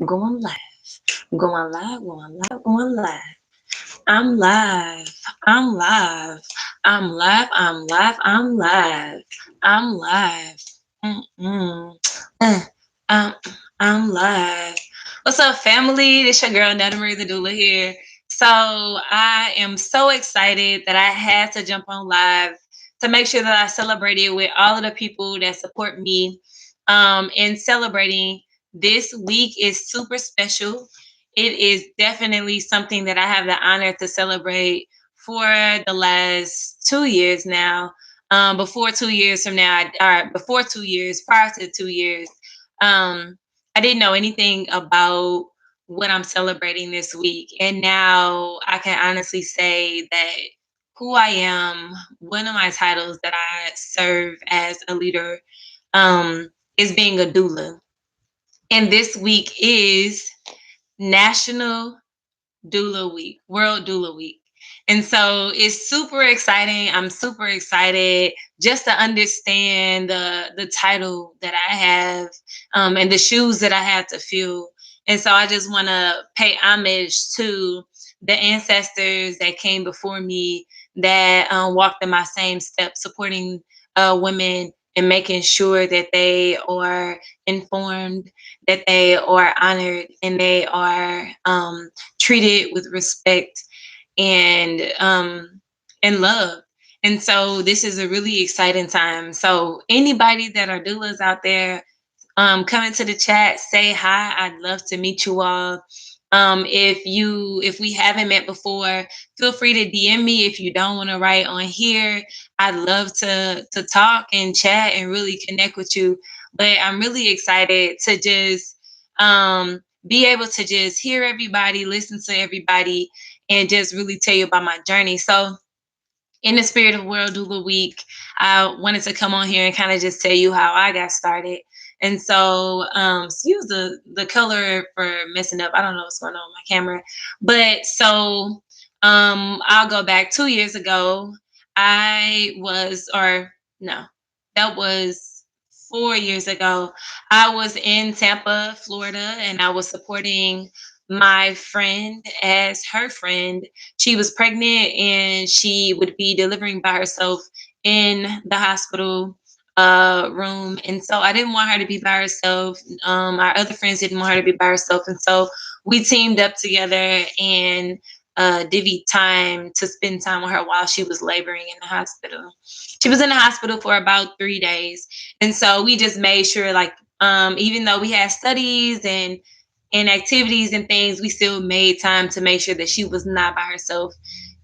Going live. Going live, going live, going live. I'm live. I'm live. I'm live. I'm live. I'm live. I'm live. Mm-mm. Uh, I'm, I'm live. What's up, family? This your girl, Marie the Doula here. So I am so excited that I had to jump on live to make sure that I celebrated with all of the people that support me in celebrating. This week is super special. It is definitely something that I have the honor to celebrate for the last 2 years now. Before 2 years from now, or before 2 years, prior to 2 years, I didn't know anything about what I'm celebrating this week. And now I can honestly say that who I am, one of my titles that I serve as a leader, is being a doula. And this week is National Doula Week, World Doula Week. And so it's super exciting. I'm super excited just to understand the title that I have, and the shoes that I have to fill. And so I just want to pay homage to the ancestors that came before me that walked in my same steps, supporting women and making sure that they are informed, that they are honored, and they are treated with respect and love. And so this is a really exciting time. So anybody that are doulas out there, come into the chat, say hi. I'd love to meet you all. If we haven't met before, feel free to DM me if you don't want to write on here. I'd love to talk and chat and really connect with you. But I'm really excited to just be able to just hear everybody, listen to everybody, and just really tell you about my journey. So in the spirit of World Doula Week, I wanted to come on here and kind of just tell you how I got started. And so, excuse the color for messing up. I don't know what's going on with my camera, but so I'll go back 2 years ago. I was, or no, that was 4 years ago. I was in Tampa, Florida, and I was supporting my friend as her friend. She was pregnant and she would be delivering by herself in the hospital room. And so I didn't want her to be by herself. Our other friends didn't want her to be by herself. And so we teamed up together and divvied time to spend time with her while she was laboring in the hospital. She was in the hospital for about 3 days. And so we just made sure, like, even though we had studies and activities and things, we still made time to make sure that she was not by herself.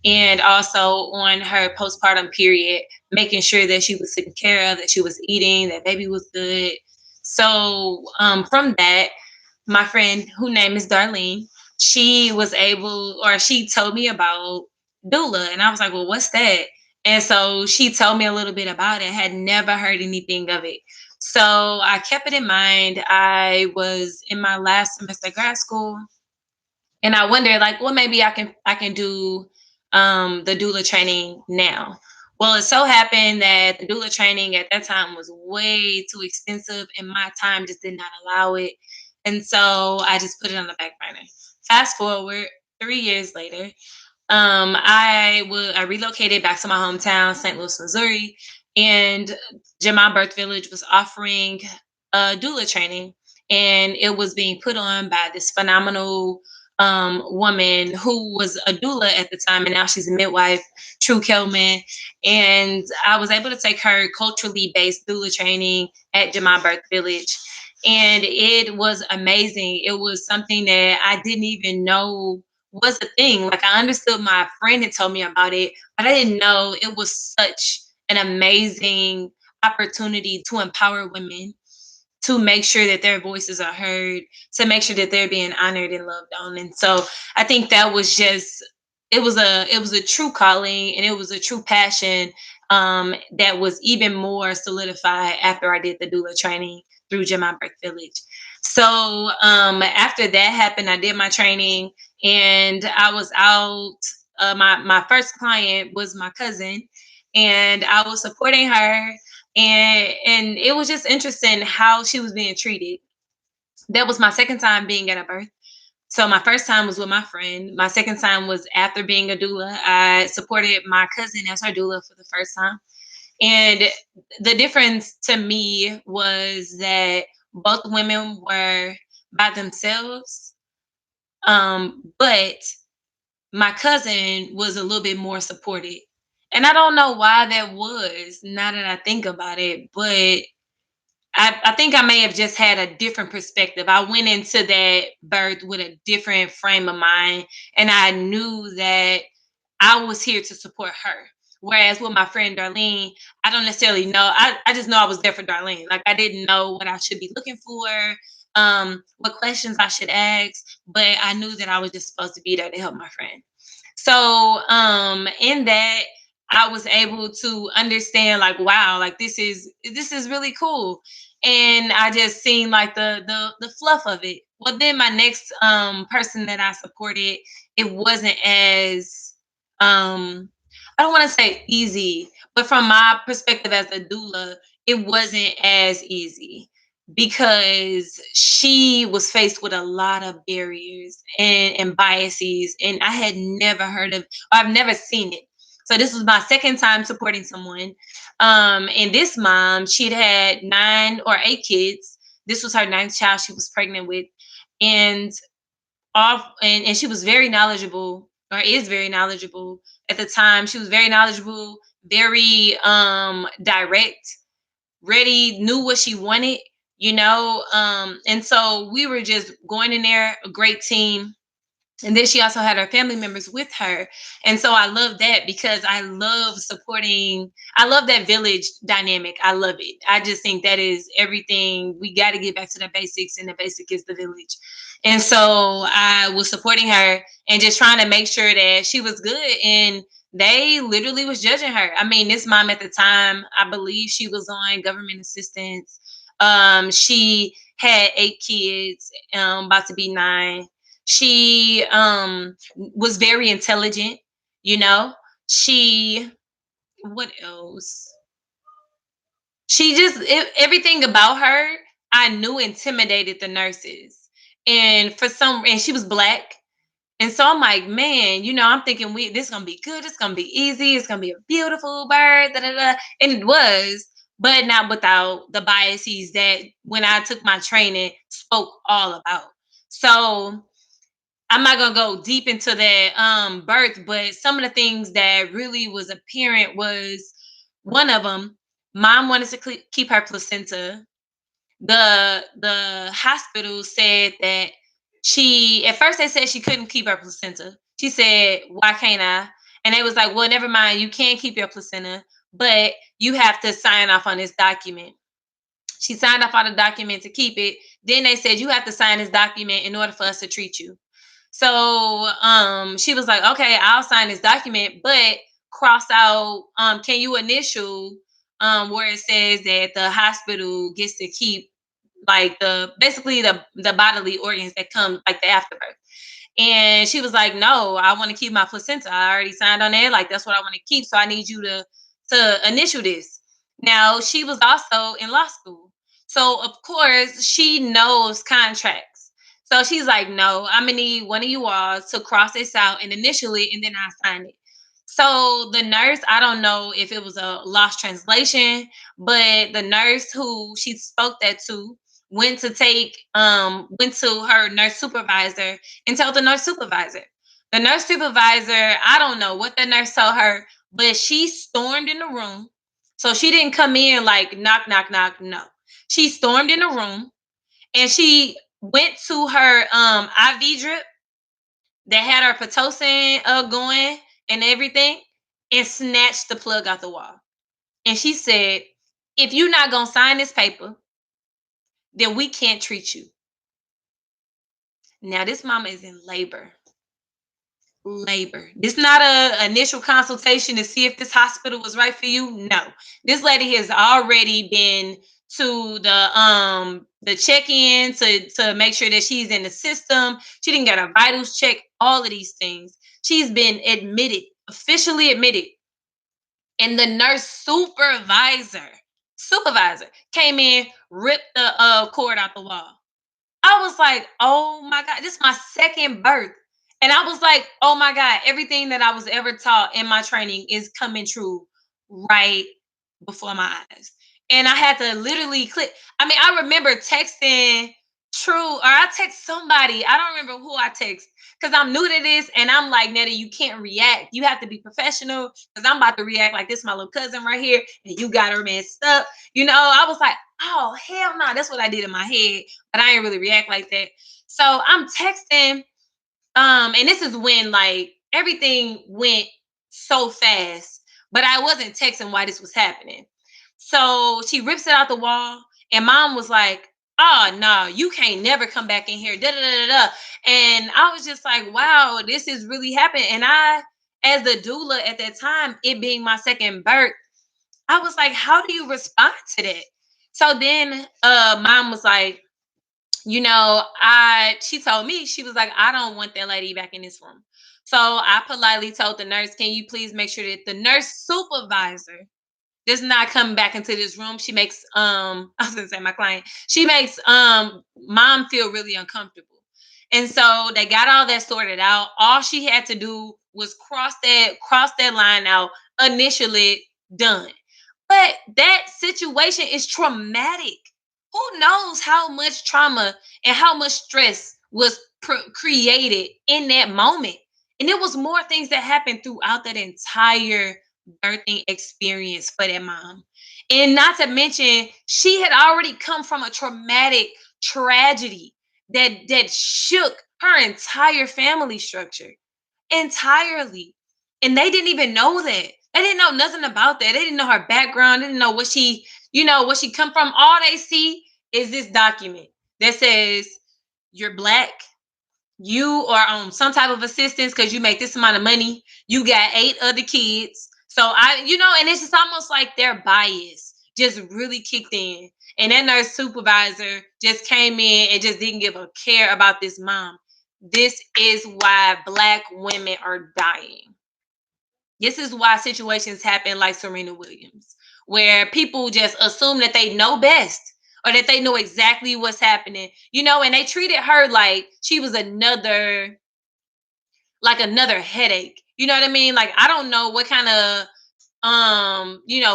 And also on her postpartum period, making sure that she was taken care of, that she was eating, that baby was good. So from that, my friend, who name is Darlene, she was able, or she told me about doula, and I was like, "Well, what's that?" And so she told me a little bit about it. Had never heard anything of it. So I kept it in mind. I was in my last semester of grad school, and I wondered, like, well, maybe I can do the doula training now. Well, it so happened that the doula training at that time was way too expensive, and my time just did not allow it. And so I just put it on the back burner. Fast forward 3 years later, I relocated back to my hometown, St. Louis, Missouri, and my birth village was offering doula training, and it was being put on by this phenomenal woman who was a doula at the time, and now she's a midwife, True Kelman. And I was able to take her culturally based doula training at Jemima Birth Village. And it was amazing. It was something that I didn't even know was a thing. Like, I understood my friend had told me about it, but I didn't know it was such an amazing opportunity to empower women, to make sure that their voices are heard, to make sure that they're being honored and loved on. And so I think that was just, it was a true calling, and it was a true passion, that was even more solidified after I did the doula training through Jemima Birth Village. So after that happened, I did my training, and I was out. My first client was my cousin, and I was supporting her, and it was just interesting how she was being treated. That was my second time being at a birth. So my first time was with my friend. My second time was after being a doula. I supported my cousin as her doula for the first time. And the difference to me was that both women were by themselves. But my cousin was a little bit more supported. And I don't know why that was, now that I think about it, but I think I may have just had a different perspective. I went into that birth with a different frame of mind, and I knew that I was here to support her. Whereas with my friend Darlene, I don't necessarily know. I just know I was there for Darlene. Like I didn't know what I should be looking for, what questions I should ask, but I knew that I was just supposed to be there to help my friend. So in that I was able to understand like wow, like this is really cool. And I just seen like the fluff of it. Well then my next person that I supported, it wasn't as um I don't want to say easy, but from my perspective as a doula, it wasn't as easy because she was faced with a lot of barriers and biases, and I had never heard of, or I've never seen it. So this was my second time supporting someone. And this mom, she'd had 9 or 8 kids. This was her ninth child she was pregnant with. And and she was very knowledgeable, or is very knowledgeable at the time. She was very knowledgeable, very direct, ready, knew what she wanted, and so we were just going in there, a great team. And then she also had her family members with her. And so I love that because I love supporting, I love that village dynamic. I love it. I just think that is everything. We got to get back to the basics, and the basic is the village. And so I was supporting her and just trying to make sure that she was good. And they literally was judging her. I mean, this mom at the time, I believe she was on government assistance. She had 8 kids, about to be 9. She was very intelligent, you know. She what else? She just everything about her I knew intimidated the nurses. And she was black. And so I'm like, man, I'm thinking we this gonna be good, it's gonna be easy, it's gonna be a beautiful bird, da, da, da. And it was, but not without the biases that when I took my training spoke all about. So I'm not gonna go deep into that birth, but some of the things that really was apparent was one of them. Mom wanted to keep her placenta. The hospital said that she at first they said she couldn't keep her placenta. She said, "Why can't I?" And they was like, "Well, never mind. You can keep your placenta, but you have to sign off on this document." She signed off on the document to keep it. Then they said you have to sign this document in order for us to treat you. So she was like, okay, I'll sign this document, but cross out, can you initial where it says that the hospital gets to keep like the basically the bodily organs that come like the afterbirth. And she was like, "No, I want to keep my placenta. I already signed on it. Like that's what I want to keep. So I need you to initial this." Now she was also in law school, so of course she knows contracts. So she's like, "No, I'm gonna need one of you all to cross this out and initial it, and then I sign it." So the nurse, I don't know if it was a lost translation, but the nurse who she spoke that to went to her nurse supervisor and told the nurse supervisor. The nurse supervisor, I don't know what the nurse told her, but she stormed in the room. So she didn't come in like knock, knock, knock. No. She stormed in the room and she went to her IV drip that had her Pitocin going and everything and snatched the plug out the wall. And she said, if you're not going to sign this paper, then we can't treat you. Now, this mama is in labor. Labor. This not a initial consultation to see if this hospital was right for you. No. This lady has already been to the check-in to make sure that she's in the system. She didn't get her vitals checked, all of these things. She's been admitted, officially admitted. And the nurse supervisor came in, ripped the cord out the wall. I was like, oh my God, this is my second birth. And I was like, oh my God, everything that I was ever taught in my training is coming true right before my eyes. And I had to literally click. I mean, I remember texting True, or I text somebody. I don't remember who I text because I'm new to this. And I'm like, Nettie, you can't react. You have to be professional because I'm about to react like this, my little cousin right here, and you got her messed up. I was like, oh, hell no. That's what I did in my head, but I didn't really react like that. So I'm texting, and this is when like everything went so fast, but I wasn't texting why this was happening. So she rips it out the wall, and mom was like, "Oh no, you can't never come back in here." Da da da da. Da. And I was just like, "Wow, this is really happening." And I, as the doula at that time, it being my second birth, I was like, "How do you respond to that?" So then, mom was like, I she told me, she was like, I don't want that lady back in this room. So I politely told the nurse, can you please make sure that the nurse supervisor does not come back into this room? She makes I was gonna say my client, she makes mom feel really uncomfortable. And so they got all that sorted out. All she had to do was cross that line out, initially done. But that situation is traumatic. Who knows how much trauma and how much stress was created in that moment? And there was more things that happened throughout that entire birthing experience for that mom. And not to mention, she had already come from a traumatic tragedy that shook her entire family structure entirely. And they didn't even know that. They didn't know nothing about that. They didn't know her background. They didn't know what she come from. All they see is this document that says you're black, you are on some type of assistance because you make this amount of money. You got 8 other kids. So and it's just almost like their bias just really kicked in. And that nurse supervisor just came in and just didn't give a care about this mom. This is why Black women are dying. This is why situations happen like Serena Williams, where people just assume that they know best or that they know exactly what's happening, and they treated her like she was another headache. You know what I mean? Like, I don't know what kind of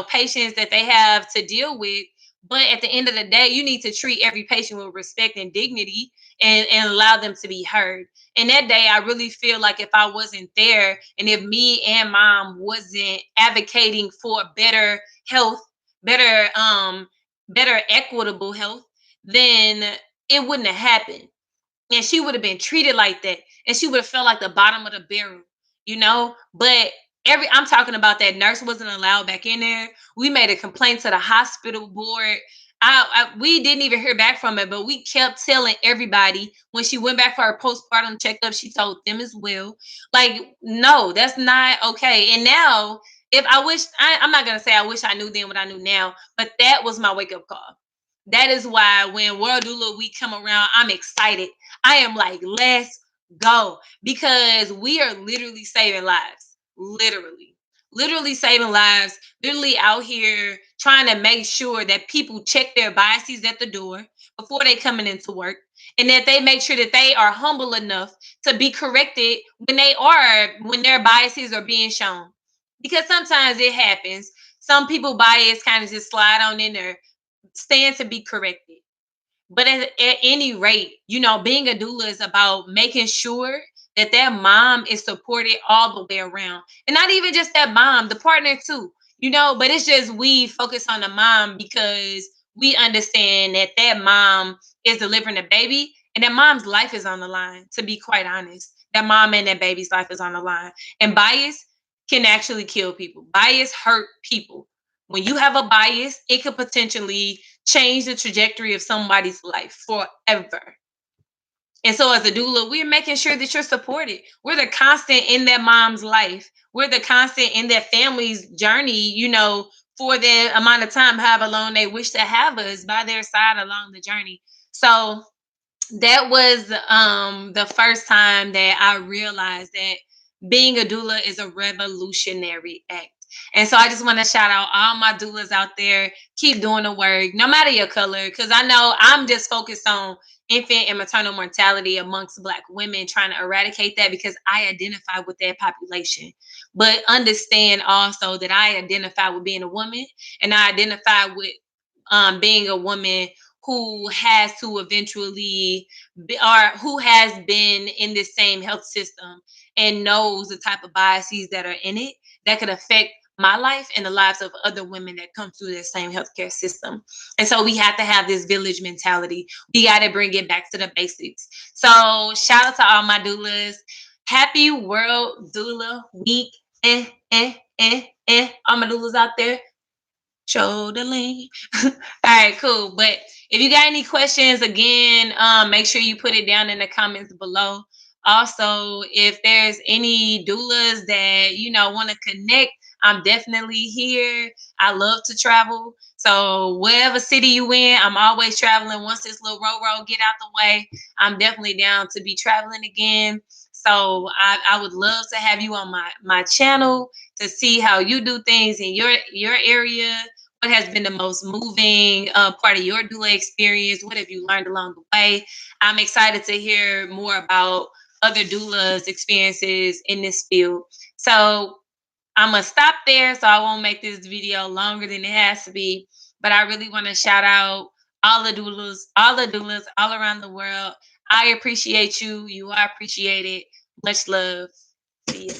patients that they have to deal with. But at the end of the day, you need to treat every patient with respect and dignity, and allow them to be heard. And that day, I really feel like if I wasn't there and if me and mom wasn't advocating for better health, better, better equitable health, then it wouldn't have happened, and she would have been treated like that, and she would have felt like the bottom of the barrel. But I'm talking about that nurse wasn't allowed back in there. We made a complaint to the hospital board. We didn't even hear back from it, but we kept telling everybody when she went back for her postpartum checkup, she told them as well. Like, no, that's not okay. And now, if I wish, I'm not gonna say I wish I knew then what I knew now, but that was my wake up call. That is why when World Doula Week come around, I'm excited. I am like, let's go, because we are literally saving lives. Literally saving lives. Literally out here trying to make sure that people check their biases at the door before they coming into work, and that they make sure that they are humble enough to be corrected when their biases are being shown. Because sometimes it happens. Some people bias kind of just slide on in there, stand to be corrected. But at any rate, being a doula is about making sure that that mom is supported all the way around. And not even just that mom, the partner too. But it's just we focus on the mom because we understand that that mom is delivering a baby, and that mom's life is on the line, to be quite honest. That mom and that baby's life is on the line. And bias can actually kill people. Bias hurt people. When you have a bias, it could potentially change the trajectory of somebody's life forever. And so, as a doula, we're making sure that you're supported. We're the constant in that mom's life. We're the constant in that family's journey, for the amount of time, however long they wish to have us by their side along the journey. So, that was the first time that I realized that being a doula is a revolutionary act. And so I just want to shout out all my doulas out there. Keep doing the work, no matter your color, because I know I'm just focused on infant and maternal mortality amongst Black women, trying to eradicate that because I identify with that population. But understand also that I identify with being a woman, and I identify with being a woman who has to eventually be, or who has been in this same health system and knows the type of biases that are in it that could affect my life and the lives of other women that come through the same healthcare system. And so we have to have this village mentality. We got to bring it back to the basics. So shout out to all my doulas. Happy World Doula Week. All my doulas out there. Show the link. All right, cool. But if you got any questions, again, make sure you put it down in the comments below. Also, if there's any doulas that want to connect, I'm definitely here. I love to travel. So wherever city you in, I'm always traveling. Once this little road get out the way, I'm definitely down to be traveling again. So I would love to have you on my channel to see how you do things in your area. What has been the most moving part of your doula experience? What have you learned along the way? I'm excited to hear more about other doulas experiences in this field. So I'm gonna stop there so I won't make this video longer than it has to be. But I really want to shout out all the doulas all around the world. I appreciate you. You are appreciated. Much love. See ya.